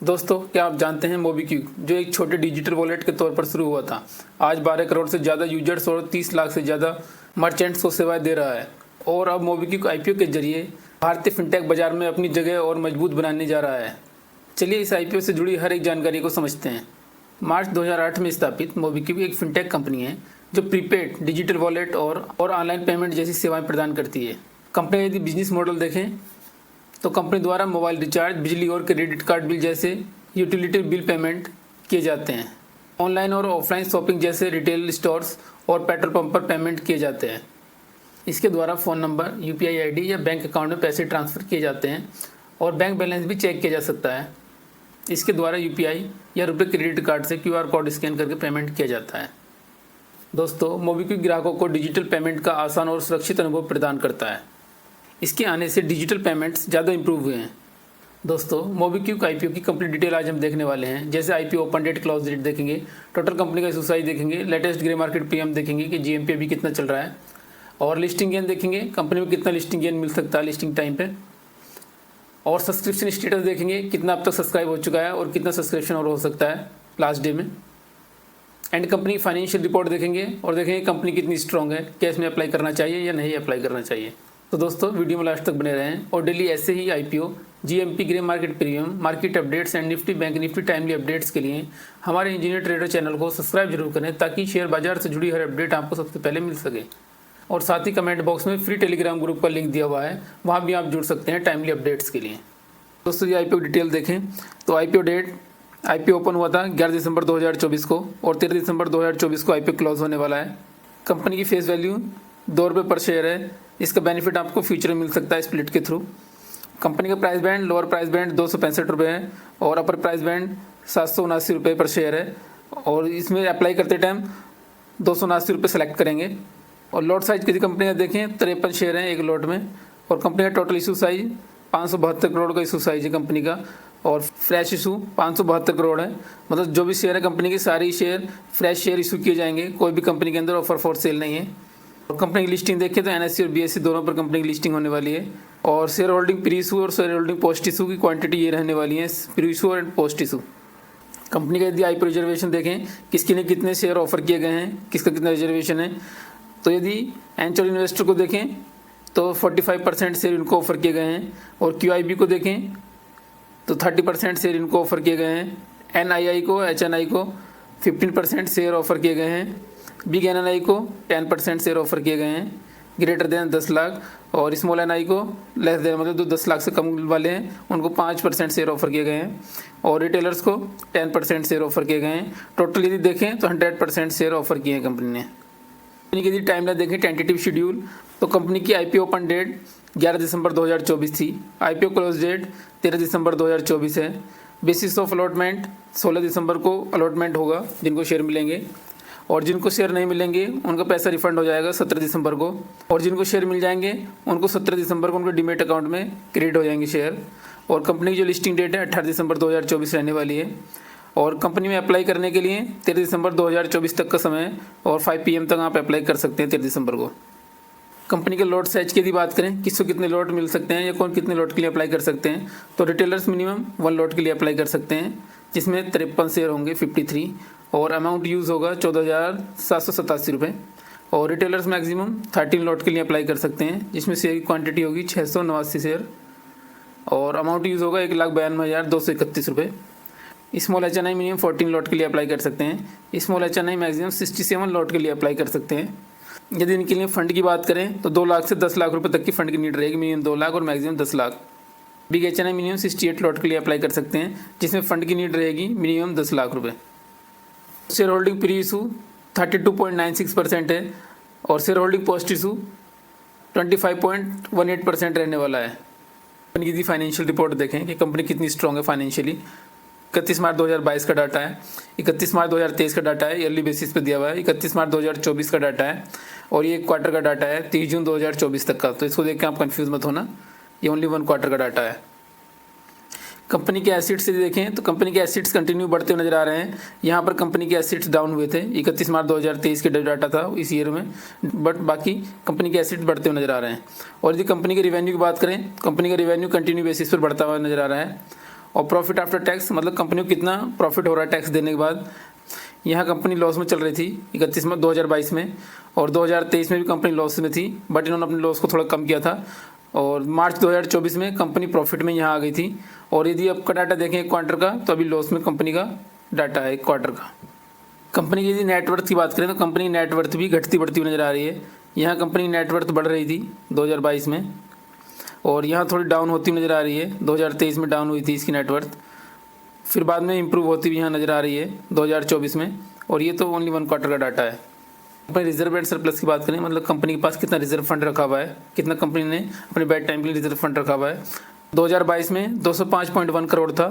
दोस्तों, क्या आप जानते हैं मोबीक्विक जो एक छोटे डिजिटल वॉलेट के तौर पर शुरू हुआ था, आज 12 करोड़ से ज़्यादा यूजर्स और 30 लाख से ज़्यादा मर्चेंट्स को सेवाएं दे रहा है। और अब मोबीक्विक आईपीओ के जरिए भारतीय फिनटेक बाजार में अपनी जगह और मजबूत बनाने जा रहा है। चलिए इस आईपीओ से जुड़ी हर एक जानकारी को समझते हैं। मार्च 2008 में स्थापित मोबीक्विक एक फिनटेक कंपनी है जो प्रीपेड, डिजिटल वॉलेट और ऑनलाइन पेमेंट जैसी सेवाएं प्रदान करती है। कंपनी यदि बिजनेस मॉडल देखें तो कंपनी द्वारा मोबाइल रिचार्ज, बिजली और क्रेडिट कार्ड बिल जैसे यूटिलिटी बिल पेमेंट किए जाते हैं। ऑनलाइन और ऑफलाइन शॉपिंग जैसे रिटेल स्टोर्स और पेट्रोल पंप पर पेमेंट किए जाते हैं। इसके द्वारा फ़ोन नंबर, यूपीआई आईडी या बैंक अकाउंट में पैसे ट्रांसफ़र किए जाते हैं और बैंक बैलेंस भी चेक किया जा सकता है। इसके द्वारा यूपीआई या रुपए क्रेडिट कार्ड से क्यूआर कोड स्कैन करके पेमेंट किया जाता है। दोस्तों, मोबीक्विक ग्राहकों को डिजिटल पेमेंट का आसान और सुरक्षित अनुभव प्रदान करता है। इसके आने से डिजिटल पेमेंट्स ज़्यादा इंप्रूव हुए हैं। दोस्तों, मोबीक्विक आईपीओ की कंप्लीट डिटेल आज हम देखने वाले हैं। जैसे IPO open date, close date देखेंगे, टोटल कंपनी का इशू साइज देखेंगे, लेटेस्ट ग्रे मार्केट प्रीमियम देखेंगे कि जीएमपी अभी कितना चल रहा है, और लिस्टिंग गेन देखेंगे, कंपनी में कितना लिस्टिंग गेन मिल सकता है लिस्टिंग टाइम पे, और सब्सक्रिप्शन स्टेटस देखेंगे, कितना अब तक सब्सक्राइब हो चुका है और कितना सब्सक्रिप्शन और हो सकता है लास्ट डे में। एंड कंपनी फाइनेंशियल रिपोर्ट देखेंगे और देखेंगे कंपनी कितनी स्ट्रॉन्ग है, क्या इसमें अप्लाई करना चाहिए या नहीं अप्लाई करना चाहिए। तो दोस्तों, वीडियो में लास्ट तक बने रहें और डेली ऐसे ही IPO, GMP, grey market premium, market updates and Nifty bank Nifty timely updates के लिए हमारे इंजीनियर ट्रेडर चैनल को सब्सक्राइब जरूर करें ताकि शेयर बाजार से जुड़ी हर अपडेट आपको सबसे पहले मिल सके। और साथ ही कमेंट बॉक्स में फ्री टेलीग्राम ग्रुप का लिंक दिया हुआ है, वहाँ भी आप जुड़ सकते हैं टाइमली अपडेट्स के लिए। दोस्तों, ये आईपीओ डिटेल देखें तो आईपीओ डेट, आईपीओ ओपन हुआ था 11 दिसंबर 2024 को और 13 दिसंबर 2024 को आईपीओ क्लोज होने वाला है। कंपनी की फेस वैल्यू ₹2 पर शेयर है। इसका बेनिफिट आपको फ्यूचर में मिल सकता है स्प्लिट के थ्रू। कंपनी का price band, lower price band ₹265 है और अपर प्राइस बैंड ₹779 पर शेयर है। और इसमें अप्लाई करते टाइम ₹279 सेलेक्ट करेंगे। और लॉट साइज किसी कंपनी का देखें 53 शेयर हैं एक लॉट में। और कंपनी का टोटल इशू साइज 572 करोड़ का इशू साइज है कंपनी का। और फ्रेश इशू 572 करोड़ है, मतलब जो भी शेयर है कंपनी के सारे शेयर फ्रेश शेयर इशू किए जाएंगे। कोई भी कंपनी के अंदर ऑफर फॉर सेल नहीं है। और कंपनी की लिस्टिंग देखें तो एनएससी और बीएससी दोनों पर कंपनी की लिस्टिंग होने वाली है। और शेयर होल्डिंग प्री इशू और शेयर होल्डिंग पोस्ट इशू की क्वांटिटी ये रहने वाली है, प्री इशू और पोस्ट इशू। कंपनी का यदि आईपीओ रिजर्वेशन देखें, किसके लिए कितने शेयर ऑफर किए गए हैं, किसका कितना रिजर्वेशन है, तो यदि एंजल इन्वेस्टर को देखें तो 45% शेयर इनको ऑफर किए गए हैं। और क्यूआईबी को देखें तो 30% शेयर इनको ऑफर किए गए हैं। एनआईआई को, एचएनआई को 15% शेयर ऑफर किए गए हैं। बिग एनआई को 10% शेयर ऑफर किए गए हैं ग्रेटर देन 10 लाख। और स्मॉल एनआई को लेस देन, मतलब जो 10 लाख से कम वाले हैं उनको 5% शेयर ऑफर किए गए हैं। और रिटेलर्स को 10% शेयर ऑफर किए गए हैं। टोटल यदि देखें तो 100% शेयर ऑफर किए हैं कंपनी ने। कंपनी की यदि टाइमलाइन देखें, टेंटेटिव शेड्यूल, तो कंपनी की आईपीओ ओपन डेट 11 दिसंबर 2024 थी। आईपीओ क्लोज डेट 13 दिसंबर 2024 है। बेसिस ऑफ अलॉटमेंट 16 दिसंबर को अलॉटमेंट होगा जिनको शेयर मिलेंगे। और जिनको शेयर नहीं मिलेंगे उनका पैसा रिफंड हो जाएगा 17 दिसंबर को। और जिनको शेयर मिल जाएंगे उनको 17 दिसंबर को उनके डीमेट अकाउंट में क्रेडिट हो जाएंगे शेयर। और कंपनी की जो लिस्टिंग डेट है 18 दिसंबर 2024 रहने वाली है। और कंपनी में अप्लाई करने के लिए 13 दिसंबर 2024 तक का समय है और 5 PM तक आप अप्लाई कर सकते हैं 13 दिसंबर को। कंपनी के लॉट साइज की यदि बात करें, किसको कितने लॉट मिल सकते हैं या कौन कितने लॉट के लिए अप्लाई कर सकते हैं, तो रिटेलर्स मिनिमम 1 लॉट के लिए अप्लाई कर सकते हैं जिसमें 53 शेयर होंगे 53। और अमाउंट यूज़ होगा 14,787 रुपये। और रिटेलर्स मैक्सिमम 13 लॉट के लिए अप्लाई कर सकते हैं जिसमें शेयर की क्वांटिटी होगी 689 शेयर। और अमाउंट यूज़ होगा 1,92,231 रुपये। स्मॉल एचएनआई मिनिमम 14 लॉट के लिए अप्लाई कर सकते हैं। स्मॉल एचएनआई मैक्सिमम 67 लॉट के लिए अप्लाई कर सकते हैं। यदि इनके लिए फ़ंड की बात करें तो 2 लाख से 10 लाख रुपए तक की फ़ंड की नीड रहेगी, मिनिमम 2 लाख और maximum 10 lakh. Big HNI minimum 68 lot के लिए अप्लाई कर सकते हैं जिसमें फ़ंड की नीड रहेगी मिनिमम 10 लाख रुपये। शेयर होल्डिंग प्री इशू 32.96% है और शेयर होल्डिंग पोस्ट इशू 25.18% रहने वाला है। कंपनी की फाइनेंशियल रिपोर्ट देखें कि कंपनी कितनी स्ट्रॉन्ग है फाइनेंशियली। 31 मार्च 2022 का डाटा है, 31 मार्च 2023 का डाटा है, ईयरली बेसिस पे दिया हुआ है, 31 मार्च 2024 का डाटा है और ये 1 क्वार्टर का डाटा है 30 जून 2024 तक का। तो इसको देख के आप कंफ्यूज मत होना, ये ओनली 1 क्वार्टर का डाटा है। कंपनी के एसिड्स से देखें तो कंपनी के एसिड्स कंटिन्यू बढ़ते हुए नजर आ रहे हैं। यहाँ पर कंपनी के एसिड्स डाउन हुए थे 31 मार्च 2023 के डाटा था इस ईयर में, बट बाकी कंपनी के एसिड्स बढ़ते हुए नजर आ रहे हैं। और यदि कंपनी के रिवेन्यू की बात करें, कंपनी का रिवेन्यू कंटिन्यू बेसिस पर बढ़ता हुआ नजर आ रहा है। और प्रॉफिट आफ्टर टैक्स मतलब कंपनी को कितना प्रॉफिट हो रहा है टैक्स देने के बाद। यहाँ कंपनी लॉस में चल रही थी 31 में 2022 में, और 2023 में भी कंपनी लॉस में थी, बट इन्होंने अपने लॉस को थोड़ा कम किया था और मार्च 2024 में कंपनी प्रॉफिट में यहाँ आ गई थी। और यदि आपका डाटा देखें एक क्वार्टर का, तो अभी लॉस में कंपनी का डाटा है एक क्वार्टर का। कंपनी की यदि नेटवर्थ की बात करें तो कंपनी नेटवर्थ भी घटती बढ़ती हुई नज़र आ रही है। यहाँ कंपनी नेटवर्थ बढ़ रही थी 2022 में और यहाँ थोड़ी डाउन होती हुई नज़र आ रही है। 2023 में डाउन हुई थी इसकी नेटवर्थ, फिर बाद में इंप्रूव होती हुई यहाँ नज़र आ रही है 2024 में। और ये तो ओनली 1 क्वार्टर का डाटा है। अपने रिजर्व एंड सरप्लस की बात करें, मतलब कंपनी के पास कितना रिजर्व फंड रखा हुआ है, कितना कंपनी ने अपने बैड टाइम के लिए रिजर्व फंड रखा हुआ है। 2022 में 205.1 करोड़ था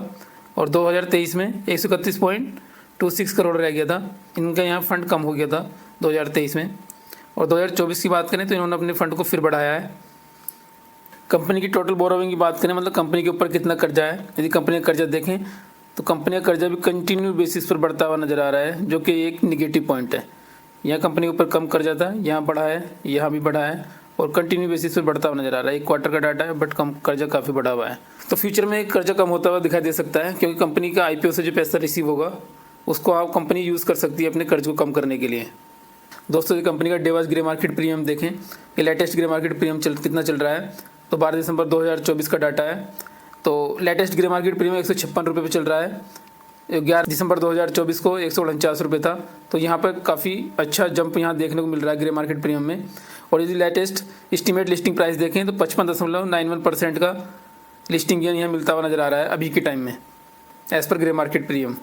और 2023 में 131.26 करोड़ रह गया था। इनका यहाँ फंड कम हो गया था 2023 में। और 2024 की बात करें तो इन्होंने अपने फंड को फिर बढ़ाया है। कंपनी की टोटल बोरोविंग की बात करें, मतलब कंपनी के ऊपर कितना कर्जा है, यदि कंपनी का कर्जा देखें तो कंपनी का कर्जा भी कंटिन्यू बेसिस पर बढ़ता हुआ नज़र आ रहा है, जो कि एक निगेटिव पॉइंट है। यहाँ कंपनी के ऊपर कम कर्जा था, यहाँ बढ़ा है, यहाँ भी बढ़ा है और कंटिन्यू बेसिस पर बढ़ता हुआ नज़र आ रहा है। एक क्वार्टर का डाटा है बट कम कर्जा काफ़ी बढ़ा हुआ है। तो फ्यूचर में कर्जा कम होता हुआ दिखाई दे सकता है, क्योंकि कंपनी का IPO से जो पैसा रिसीव होगा उसको आप कंपनी यूज़ कर सकती है अपने कर्ज को कम करने के लिए। दोस्तों, ये कंपनी का डेवास ग्रे मार्केट प्रीमियम देखें, ये लेटेस्ट ग्रे मार्केट प्रीमियम कितना चल रहा है। तो 12 दिसंबर 2024 का डाटा है। तो लेटेस्ट ग्रे मार्केट प्रीमियम 156 रुपये पर चल रहा है। 11 दिसंबर 2024 को 149 रुपये था। तो यहाँ पर काफ़ी अच्छा जंप यहाँ देखने को मिल रहा है ग्रे मार्केट प्रीमियम में। और यदि लेटेस्ट एस्टीमेट लिस्टिंग प्राइस देखें तो 55.91% का लिस्टिंग गेन यहाँ मिलता हुआ नज़र आ रहा है अभी के टाइम में, as per grey market premium.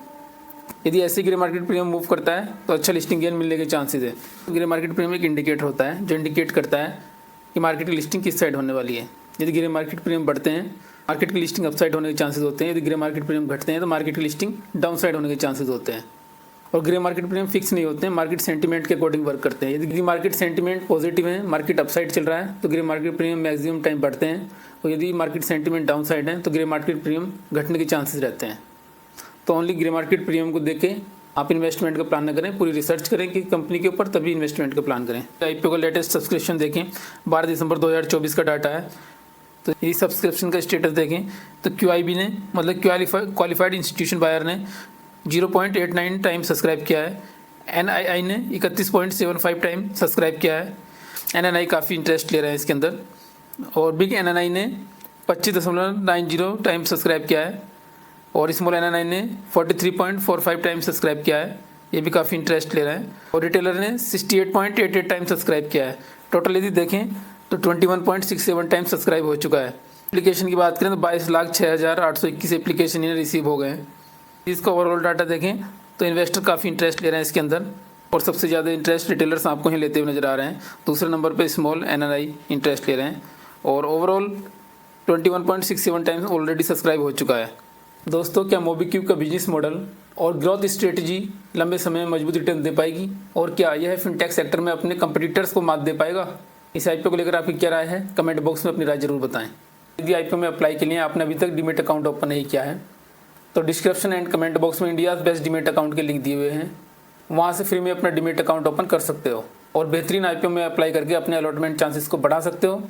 यदि ऐसे ग्रे मार्केट प्रीमियम मूव करता है तो अच्छा लिस्टिंग गेन मिलने के चांसेस है। ग्रे मार्केट प्रीमियम एक इंडिकेटर होता है जो इंडिकेट करता है कि मार्केट की लिस्टिंग किस साइड होने वाली है। यदि ग्रे मार्केट प्रीमियम बढ़ते हैं, मार्केट की लिस्टिंग अपसाइड होने के चांसेस होते हैं। यदि ग्रे मार्केट प्रीमियम घटते हैं तो मार्केट की लिस्टिंग डाउन साइड होने के चांसेस होते हैं। और ग्रे मार्केट प्रीमियम फिक्स नहीं होते हैं, मार्केट सेंटीमेंट के अकॉर्डिंग वर्क करते हैं। यदि मार्केट सेंटीमेंट पॉजिटिव है, मार्केट अपसाइड चल रहा है, तो grey market premium maximum time बढ़ते हैं। और यदि मार्केट सेंटीमेंट डाउन साइड है तो ग्रे मार्केट प्रीमियम घटने के चांसेस रहते हैं। तो ओनली ग्रे मार्केट प्रीमियम को देख के आप इन्वेस्टमेंट का प्लान न करें, पूरी रिसर्च करें कि कंपनी के ऊपर, तभी इन्वेस्टमेंट का प्लान करें। IPO का लेटेस्ट सब्सक्रिप्शन देखें, 12 दिसंबर 2024 का डाटा है। तो ये सब्सक्रिप्शन का स्टेटस देखें तो QIB ने, मतलब क्वालिफाइड इंस्टीट्यूशन बायर ने 0.89 टाइम सब्सक्राइब किया है। NII ने 31.75 टाइम सब्सक्राइब किया है। NNI काफ़ी इंटरेस्ट ले रहे हैं इसके अंदर। और बिग NNI ने 25.90 टाइम सब्सक्राइब किया है और स्मॉल NNI ने 43.45 टाइम सब्सक्राइब किया है। ये भी काफ़ी इंटरेस्ट ले रहे हैं। और रिटेलर ने 68.88 टाइम सब्सक्राइब किया है। टोटल यदि देखें तो 21.67 टाइम सब्सक्राइब हो चुका है। एप्लीकेशन की बात करें तो 22,06,821 एप्लीकेशन इन्हें रिसीव हो गए हैं। इसका ओवरऑल डाटा देखें तो इन्वेस्टर काफ़ी इंटरेस्ट ले रहे हैं इसके अंदर, और सबसे ज़्यादा इंटरेस्ट रिटेलर्स आपको ही लेते हुए नज़र आ रहे हैं। दूसरे नंबर पर स्मॉल NNI इंटरेस्ट ले रहे हैं और ओवरऑल 21.67 टाइम्स ऑलरेडी सब्सक्राइब हो चुका है। दोस्तों, क्या मोबीक्विक का बिजनेस मॉडल और ग्रोथ स्ट्रेटजी लंबे समय में मजबूत रिटर्न दे पाएगी, और क्या यह फिनटेक सेक्टर में अपने कंपटीटर्स को मात दे पाएगा? इस IPO को लेकर आपकी क्या राय है, कमेंट बॉक्स में अपनी राय जरूर बताएं। यदि IPO में अप्लाई के लिए आपने अभी तक डीमेट अकाउंट ओपन नहीं किया है तो डिस्क्रिप्शन एंड कमेंट बॉक्स में इंडियाज़ बेस्ट डीमेट अकाउंट के लिंक दिए हुए हैं, वहाँ से फ्री में अपना डीमेट अकाउंट ओपन कर सकते हो और बेहतरीन IPO में अप्लाई करके अपने अलॉटमेंट चांसेस को बढ़ा सकते हो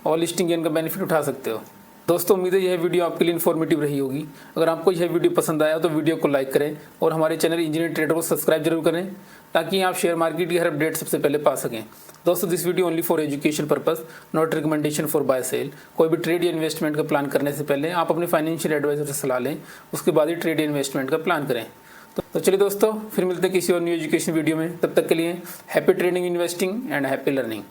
और लिस्टिंग गेन का बेनिफिट उठा सकते हो। दोस्तों, उम्मीद है यह वीडियो आपके लिए इन्फॉर्मेटिव रही होगी। अगर आपको यह वीडियो पसंद आया तो वीडियो को लाइक करें और हमारे चैनल इंजीनियर ट्रेडर को सब्सक्राइब जरूर करें, ताकि आप शेयर मार्केट की हर अपडेट सबसे पहले पा सकें। दोस्तों, this video only for education purpose, not recommendation for buy sell. कोई भी ट्रेड या इन्वेस्टमेंट का प्लान करने से पहले आप अपने फाइनेंशियल एडवाइजर से सलाह लें, उसके बाद ही ट्रेड या इन्वेस्टमेंट का प्लान करें। तो चलिए दोस्तों, फिर मिलते हैं किसी और न्यू एजुकेशन वीडियो में। तब तक के लिए happy trading, investing and happy learning.